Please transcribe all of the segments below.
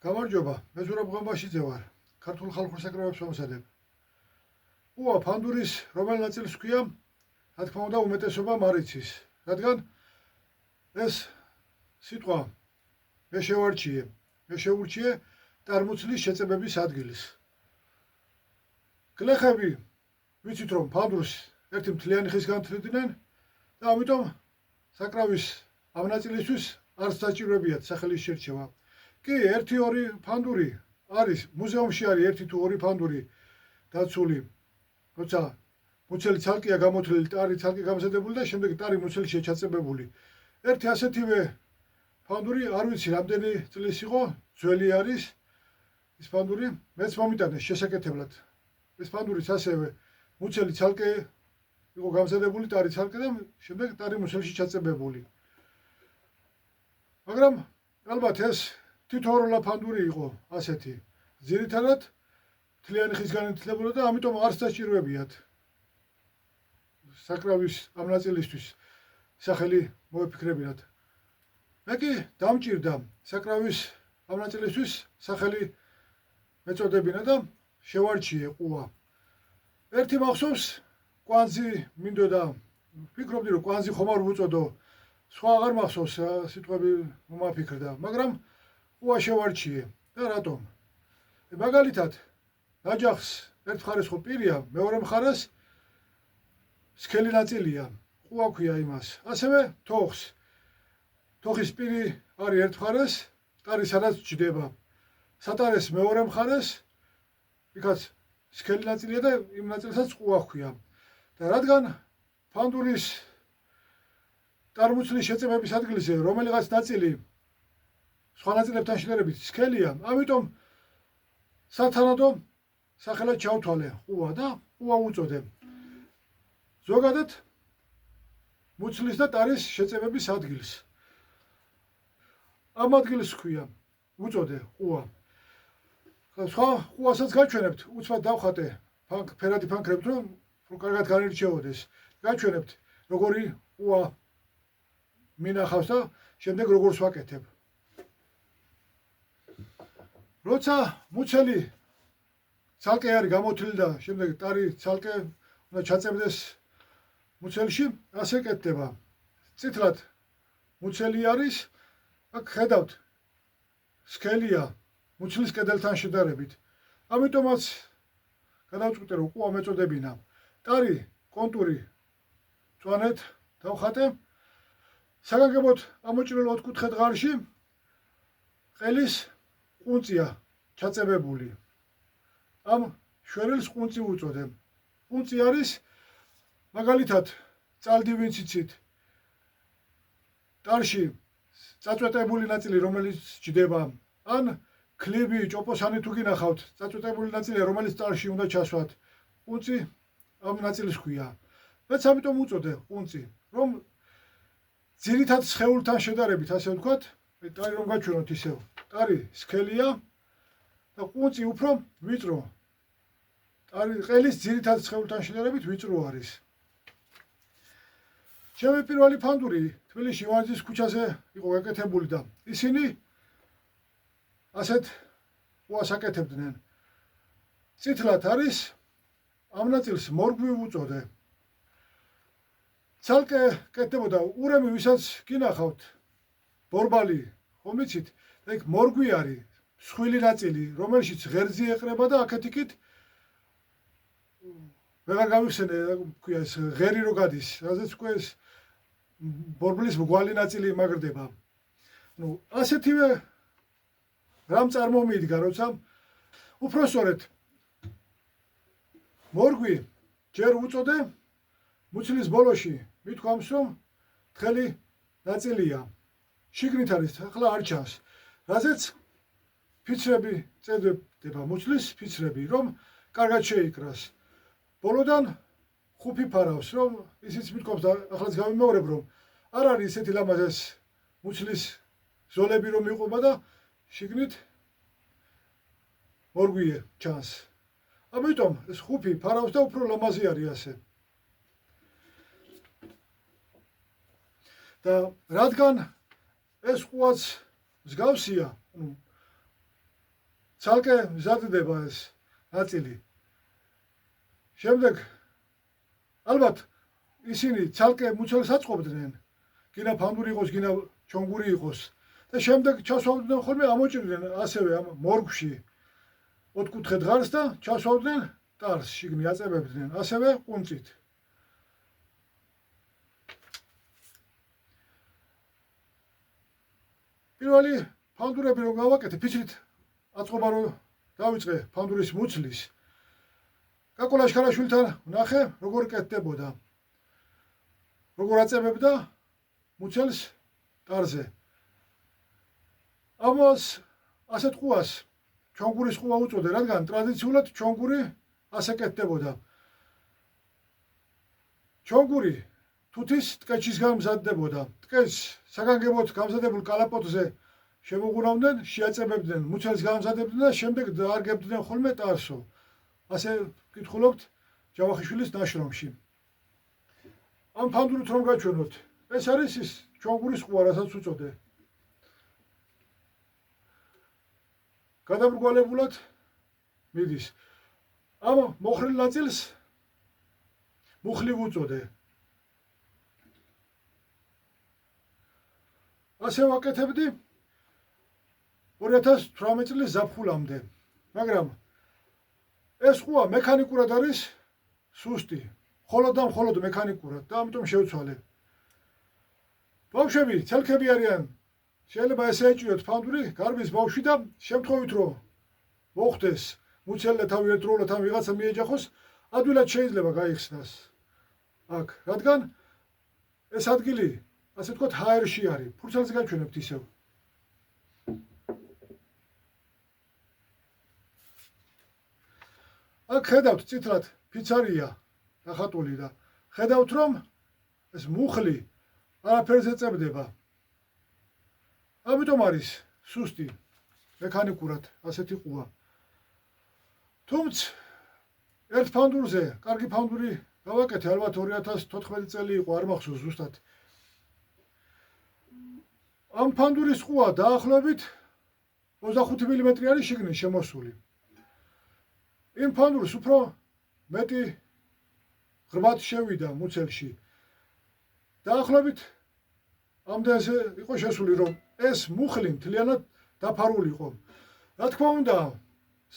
გამარჯობა, მე ზურაბ ღამბაშიძე ვარ. ქართულ ხალხურ საკრავებს ვამზადებ. ყუა ფანდურის რომელ ნაწილს ქვია? რა თქმა უნდა, უმეტესობა მარიცის. რადგან ეს სიტყვა მე შევარჩიე ტარმუცლის შეწებების ადგილს. გლეხები ვიცით რომ ფანდურს ერთი მთლიანი ხის განთლიდნენ და ამიტომ საკრავის ამ ნაწილისთვის არც საჭიროებიათ სახელის შერჩევა. კი, 1-2 ფანდური არის, მუზეუმში არის 1 თუ 2 ფანდური დაცული, როცა მუცელი ცალკეა გამოთვლილი, ტარი ცალკე გამზადებული და შემდეგ ტარი მუცელშია ჩაწებებული. ერთი ასეთივე ფანდური, არ ვიცი რამდენი წლის იყო, ძველი არის ის ფანდური, მეც მომიტანეს შესაკეთებლად. ეს ფანდურიც ასევე მუცელი ცალკე იყო გამზადებული, ტარი ცალკე და შემდეგ ტარი მუცელში ჩაწებებული. მაგრამ ალბათ ეს თითოეულა ფანდური იყო ასეთი. ძირითადად მთლიანი ხის განითლებოდა და ამიტომ არ საჭიროებიათ საკრავის ამ ნაწილისთვის სახელი მოეფიქრებინათ. მე კი დამჭირდა საკრავის ამ ნაწილისთვის სახელი მეწოდებინა და შევარჩიე ყუა. ერთი მახსოვს კვანძი მინდოდა, ვფიქრობდი რომ კვანძი ხომ არ ვუწოდო, სხვა აღარ მახსოვს სიტყვები მომაფიქრდა, მაგრამ ყუა შევარჩიე და რატომ? მაგალითად, ნაჯახს ერთ მხარეს ხო პირია, მეორე მხარეს სქელი ნაწილია, ყუა ქვია იმას. ასევე თოხს. თოხის პირი არის ერთ მხარეს, ტარი სადაც ჯდება. სატარეს მეორე მხარეს, იქაც სქელი ნაწილია და იმ ნაწილსაც ყუა ქვია. და რადგან ფანდურის ტარმუცლის შეწებების ადგილზე რომელიღაც ნაწილი სხვა ნაწილებთან შედარებით სქელია, ამიტომ სათანადო სახელად ჩავთვალე ყუა და ყუა უწოდე. ზოგადად მუცლის და ტარის შეწებების ადგილს. ამ ადგილს ქვია უწოდე ყუა. სხვა ყუასაც გაჩვენებთ, უცბად დავხატე ფერადი ფანქრებით, რომ კარგად განირჩეოდეს. გაჩვენებთ როგორი ყუა მინახავს და შემდეგ როგორს ვაკეთებ. როცა მუცელი ცალკე არის გამოთვლილი და შემდეგ ტარი ცალკე უნდა ჩაწებდეს მუცელში, ასე კეთდება. წითლად მუცელი არის, აქ ხედავთ სქელია მუცლის კედელთან შედარებით. ამიტომაც გადავწყვიტე რომ ყუა მეწოდებინა. ტარი კონტური წვანეთ დავხატე. საგანგებოდ ამოჭრილ ოთხკუთხედ ღარში ყელის ყუნწია ჩაწებებული. ამ შვერილს ყუნწი უწოდე. ყუნწი არის მაგალითად წალდივინც იცით. ტარში წაწვეტებული ნაწილი რომელიც ჯდება, ან ქლიბი, ჭოპოსანი თუ გინახავთ, წაწვეტებული ნაწილი რომელიც ტარში უნდა ჩასვათ. ყუნწი ამ ნაწილს ქვია. მეც ამიტომ უწოდე ყუნწი, რომ ძირითად სხეულთან შედარებით, ასე ვთქვათ, ტარი რომ გაჩვენოთ ისევ. ტარი სქელია და ყუნწი უფრო ვიწრო. ტარი ყელის ძირითად სხეულთან შედარებით ვიწრო არის. ჩემი პირველი ფანდური თბილისში ივანიძის ქუჩაზე იყო გაკეთებული და ისინი ასეთ ყუას აკეთებდნენ. წითლად არის ამ ნაწილს მორგვი უწოდე. ცალკე კეთდებოდა ურემი, ვისაც გინახავთ ბორბალი, ხომ იცით, ეგ მორგვი არის, მსხვილი ნაწილი, რომელშიც ღერძი ეყრება და აქეთ-იქით ვეღარ გავიხსენე, ქვია ეს ღერი რო გადის, რაზეც უკვე ეს ბორბლის მგვალი ნაწილი იმაგრდება. ასეთივე რამ წარმომიდგა, როცა უფრო სწორედ მორგვი ჯერ უწოდე, მუცლის ბოლოში მithქვამს, რომ თხელი ნაწილია. შიგნით არის, ახლა არ ჩანს. რაზეც ფიცრები წერდება, მუცლის ფიცრები, რომ კარგად შეიკრას. ბოლოდან ხუფი ფარავს, რომ ისიც მithქვამს და ახლაც გამიმეორებ, რომ არ არის ისეთი ლამაზეს მუცლის ზოლები რომ იყვება და შიგნით მორგვი ჩანს. ამიტომ ეს ხუფი ფარავს და უფრო ლამაზი არის ასე. და რადგან ეს ყუაც მსგავსია, ცალკე მზადდება ეს ნაწილი. შემდეგ ალბათ ისინი ცალკე მუცელს აწყობდნენ, გინა ფანდური იყოს, გინა ჩონგური იყოს და შემდეგ ჩასვავდნენ ხოლმე ამოჭრიდნენ ასევე ამ მორგვში ოთხკუთხედ ღარს და ჩასვავდნენ ტარს, შიგნი აწებებდნენ, ასევე ყუნწით. პირველი ფანდურები რომ გავაკეთე, ფიცრით აწყობა რომ დავიწყე ფანდურის მუცლის. კაკო ლაშქარაშვილთან ვნახე, როგორ კეთდებოდა. როგორ აწებებდა მუცელს ტარზე. ამას ასეთ ყუას ჩონგურის ყუა უწოდე, რადგან ტრადიციულად ჩონგური ასე კეთდებოდა. ჩონგური თუთის ტკეჩისგან მზადდებოდა. ტკეჩს საგანგებოდ გამზადებულ კალაპოტზე შემოღურავდნენ, შეაწებებდნენ, მუცელს გამზადებდნენ და შემდეგ დაარგებდნენ ხოლმე ტარსო. ასე ვკითხულობთ ჯავახიშვილის ნაშრომში. ამ ფანდურით რომ გაჩვენოთ, ეს არის ის ჩონგურის ყუა, რასაც უწოდე. გადამრგვალებულად მიდის. ამ მოხრილ ნაწილს მუხლი ვუწოდე. ასე ვაკეთებდი 2018 წლის ზაფხულამდე. მაგრამ ეს ყუა მექანიკურად არის სუსტი. მხოლოდ და მხოლოდ მექანიკურად და ამიტომ შევცვალე. ბავშვები, ცელქები არიან. შეიძლება ესე ეჭიოთ ფანდური, გარბის ბავშვი და შემთხვევით რომ მოხდეს მუცელი და თავი ერთდროულად ამ ვიღაცა მიეჯახოს, ადვილად შეიძლება გაიხსნას. აქ, რადგან ეს ადგილი, ასე ვთქვათ, ჰაერში არის. ფურცელს გაჩვენებთ ისევ. აქ ხედავთ წითლად ფიცარია დახატული და ხედავთ რომ ეს მუხლი არაფერს ეწებდება. ამიტომ არის სუსტი მექანიკურად ასეთი ყუა. თუმცა ერთ ფანდურზე, კარგი ფანდური გავაკეთე, ალბათ 2014 წელი იყო, არ მახსოვს ზუსტად. ამ ფანდურის ყუა დაახლოებით 25 მმ არის შიგნით შემოსული. იმ ფანდურს უფრო მეტი ღრმად შევიდა მუცელში. დაახლოებით ამდენზე იყო შესული, რომ ეს მუხლი მთლიანად დაფარულიყო. რა თქმა უნდა,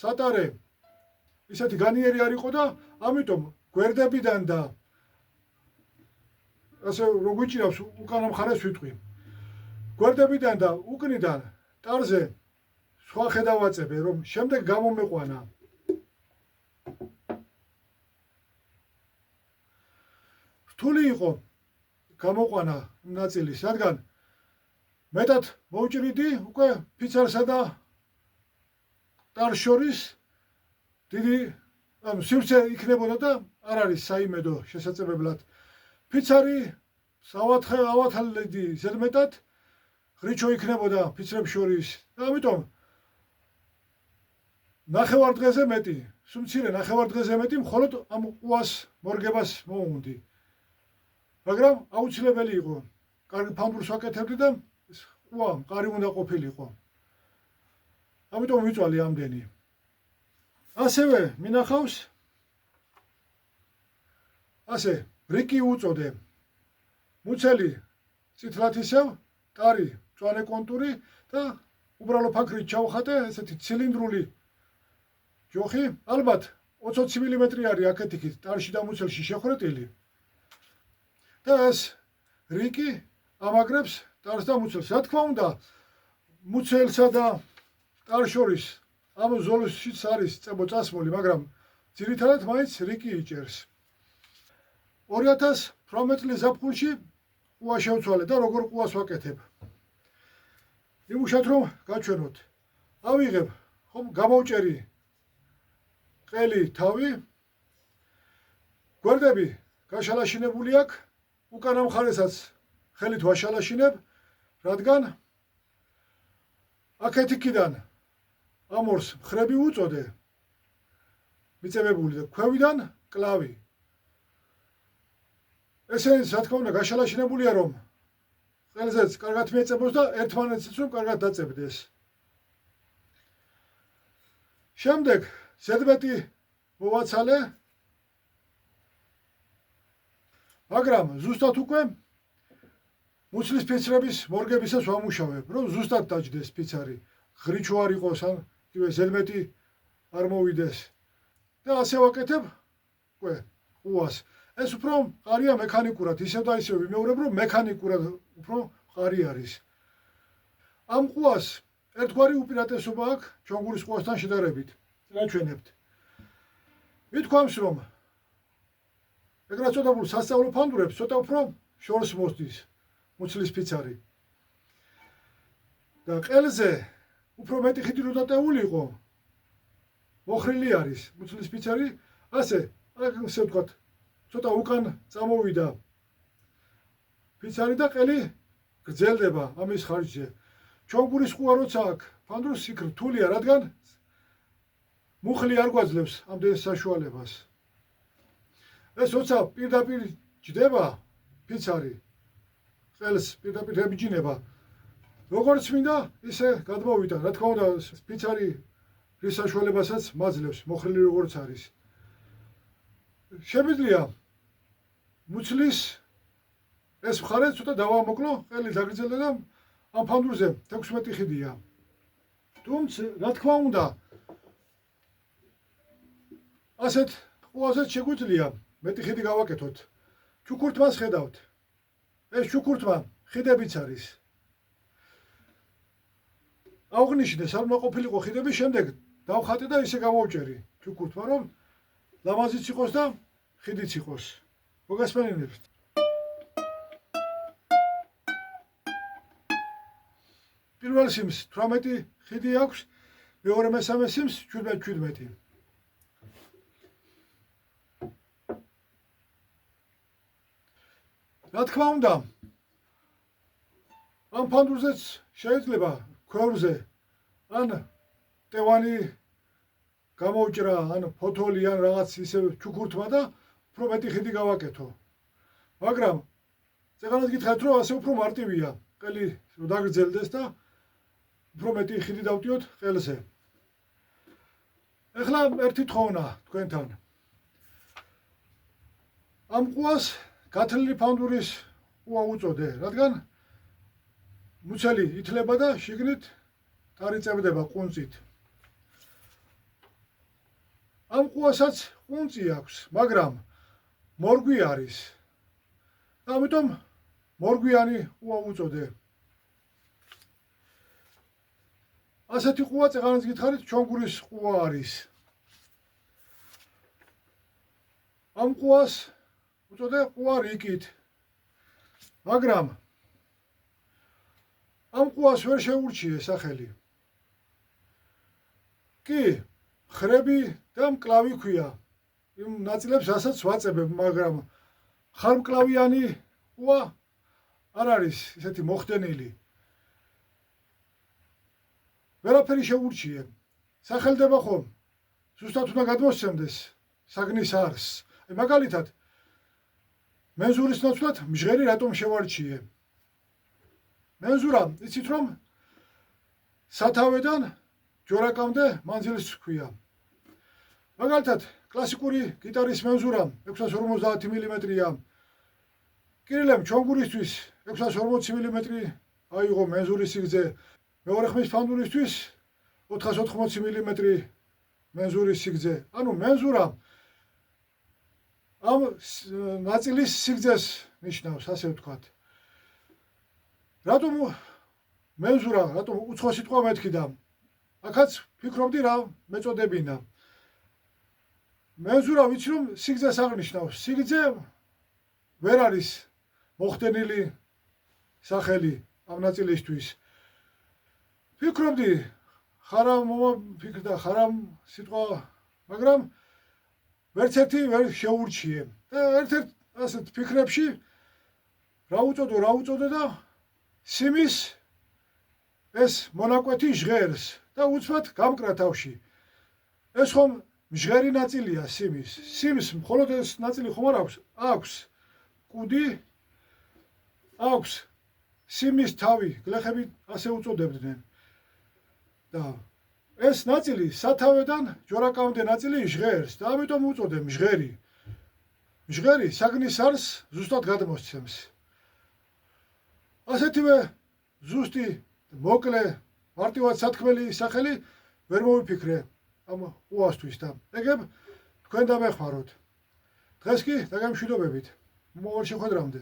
სატარე ისეთი განიერი არ იყო და ამიტომ გვერდებიდან და ასე რომ გვიჭირავს უკანა მხარეს ვიტყვი. გვერდებიდან და უკნიდან ტარზე სხვა ხედავაწებე, რომ შემდეგ გამომეყვანა. რთული იყო გამოყვანა ნაწილის, რადგან მეტად მოვჭრიდი უკვე ფიცარსა და ტარს შორის დიდი სივრცე იქნებოდა და არ არის საიმედო შესაძლებლად. ფიცარი ავათალდი ზედმეტად ღრიჩო იქნებოდა ფიცრებს შორის და ამიტომ ნახევარ დღეზე მეტი, სუმცირე ნახევარ დღეზე მეტი მხოლოდ ამ ყუას მორგებას მოუნდი. მაგრამ აუცილებელი იყო კარგი ფანდურს ვაკეთებდი და ყუა მყარი უნდა ყოფილიყო. ამიტომ ვიწვალე ამდენი. ასევე მინახავს ასე რიკი უწოდე. მუცელი წითლად ისევ, ტარი მწვანე კონტური და უბრალო ფაქრით ჩავხატე ესეთი ცილინდრული ჯოხი, ალბათ 20 მმ არის აქეთ იქით ტარში და მუცელში შეხრეტილი. და ეს რიკი ამაგრებს ტარს და მუცელს. რა თქმა უნდა, მუცელსა და ტარს შორის ამ ზოლშიც არის წებო წასმული, მაგრამ ძირითადად მაინც რიკი იჭერს. 2018 წლის ზაფხულში ყუა შევცვალე და როგორ ყუას ვაკეთებ. იმუშავთ რომ გაჩვენოთ. ავიღებ, ხომ გამოვჭერი ყელი თავი, გვერდები გაშალაშინებული აქვს, უკანა მხარესაც ხელით ვაშალაშინებ, რადგან აქეთ იქიდან ამორს მხრები უწოდე, მიწებებული და ქვევიდან კლავი. ესე რა თქმა უნდა გაშალაშინებულია, რომ ყელზეც კარგად მიეწებოს და ერთმანეთსაც რომ კარგად დაწებდეს. შემდეგ ზედმეტი მოვაცალე, მაგრამ ზუსტად უკვე მუცლის ფიცრების მორგებისას ვამუშავებ, რომ ზუსტად დაჯდეს ფიცარი, ღრიჩო არ იყოს, ან იგივე ზედმეტი არ მოვიდეს. და ასე ვაკეთებ უკვე ყუას. ეს უფრო მყარია მექანიკურად, ისევ და ისევ ვიმეორებ, რომ მექანიკურად უფრო მყარი არის. ამ ყუას ერთგვარი უპირატესობა აქვს ჩონგურის ყუასთან შედარებით. რაჩვენებთ. მithქვამს, რომ ეგრეთ წოდებულ სასწავლო ფანდურებს ცოტა უფრო შორს მოსდის მუცლის ფიცარი. და ყელზე უფრო მეტი ხიდი რო დატეულიყო, მოხრილი არის მუცლის ფიცარი, ასე ვთქვათ, ცოტა უკან წამოვიდა ფიცარი და ყელი გრძელდება ამის ხარჯზე. ჩონგურის ყუა როცა აქვს ფანდურს იქ რთულია, რადგან მუხლი არ გვაძლევს ამდენ საშუალებას. ეს როცა პირდაპირ ჯდება ფიცარი, ყელს პირდაპირ ებიჯინება, როგორც მინდა, ისე გადმოვიდა. რა თქმა უნდა, ფიცარი რის საშუალებასაც მაძლევს, მოხრილი როგორც არის. შემიძლია მუცლის ეს მხარე ცოტა დავამოკლო, ყელი დაგრძელდა და ამ ფანდურზე 16 ხიდია. თუმცა, რა თქმა უნდა, ასეთ ყუაზეც შეგვიძლია მეტი ხიდი გავაკეთოთ. ჩუქურთმას ხედავთ. ეს ჩუქურთმა ხიდებიც არის. აღვნიშნე სარმაყოფილიყო ხიდების შემდეგ დავხატე და ისე გამოვჭერი ჩუქურთმა, რომ ლამაზიც იყოს და ხიდიც იყოს. მოგესმენინებთ. პირველ სიმს 18 ხიდი აქვს, მეორე მესამე სიმს 17. რა თქმა უნდა, ამ ფანდურზეც შეიძლება ქვევრზე ან ტევანი გამოვჭრა, ან ფოთოლი, ან რაღაც ისე ჩუქურთმა და უფრო მეტი ხიდი გავაკეთო. მაგრამ წეგანად გითხარით, რომ ასე უფრო მარტივია ყელი რომ დაგრძელდეს და უფრო მეტი ხიდი დავტიოთ ყელზე. ეხლა ერთი თხოვნა თქვენთან. ამ ყუას გათლილი ფანდურის ყუა უწოდე, რადგან მუცელი ითლება და შიგნით დარიწებდება ყუნწით. ამ ყუასაც ყუნწი აქვს, მაგრამ მორგვი არის. ამიტომ მორგვიანი ყუა უწოდე. ასეთი ყუა წეღანაც გითხარით, ჩონგურის ყუა არის. ამ ყუას უწოდე ყუა რიკით. მაგრამ ამ ყუას ვერ შეურჩიე სახელი. კი, ხრები და მკლავი ქვია. იმ ნაწილებს რასაც ვაწებებ, მაგრამ ხარმკლავიანი ყუა არ არის ისეთი მოხდენილი. ვერაფერი შეურჩიე. სახელდება ხომ? ზუსტად უნდა გადმოსცემდეს საგნის არსს. მაგალითად, მენზურის ნაცვლად მჟღერი რატომ შევარჩიე? მენზურა, იცით რომ სათავედან ჯორაკამდე მანძილს ჰქვია. მაგალითად, კლასიკური გიტარის მენზურა 650 მმ-ია. კირილემ ჩონგურისთვის 640 მმ აიღო მენზურის სიგრძე. მეორე ხმის ფანდურისთვის 480 მმ მენზურის სიგრძე. ანუ მენზურა ამ ნაწილის სიგრძეს ნიშნავს, ასე ვთქვათ. რატომ მენზურა, რატომ უცხო სიტყვა მეთქიდა? აქაც ფიქრობდი რა მეწოდებინა. მენზურა ვიცი რომ სიგრძეს აღნიშნავს. სიგრძე ვერ არის მოხდენილი სახელი ამ ნაწილისთვის. ფიქრობდი ხარამ მომაფიქრდა, ხარამ სიტყვა, მაგრამ ვერც ერთი ვერ შეურჩიე. და ერთ-ერთ ასეთ ფიქრებში რა უწოდე და სიმის ეს მონაკვეთი ჟღერს და უცბად გამკრა თავში. ეს ხომ მჟღერი ნაწილია სიმის. სიმს მხოლოდ ეს ნაწილი ხომ არ აქვს? აქვს კუდი, აქვს სიმის თავი, გლეხები ასე უწოდებდნენ. და ეს ნაწილი სათავედან ჯორაკამდე ნაწილი ჟღერს და ამიტომ უწოდე მჟღერი. მჟღერი საგნის არს ზუსტად გადმოსცემს. ასეთივე ზუსტი მოკლე მარტივად სათქმელი სახელი ვერ მოვიფიქრე ამ უასთვის და ეგებ თქვენ დამეხმაროთ. დღეს კი დაგემშვიდობებით. მომავალ შეხვედრამდე.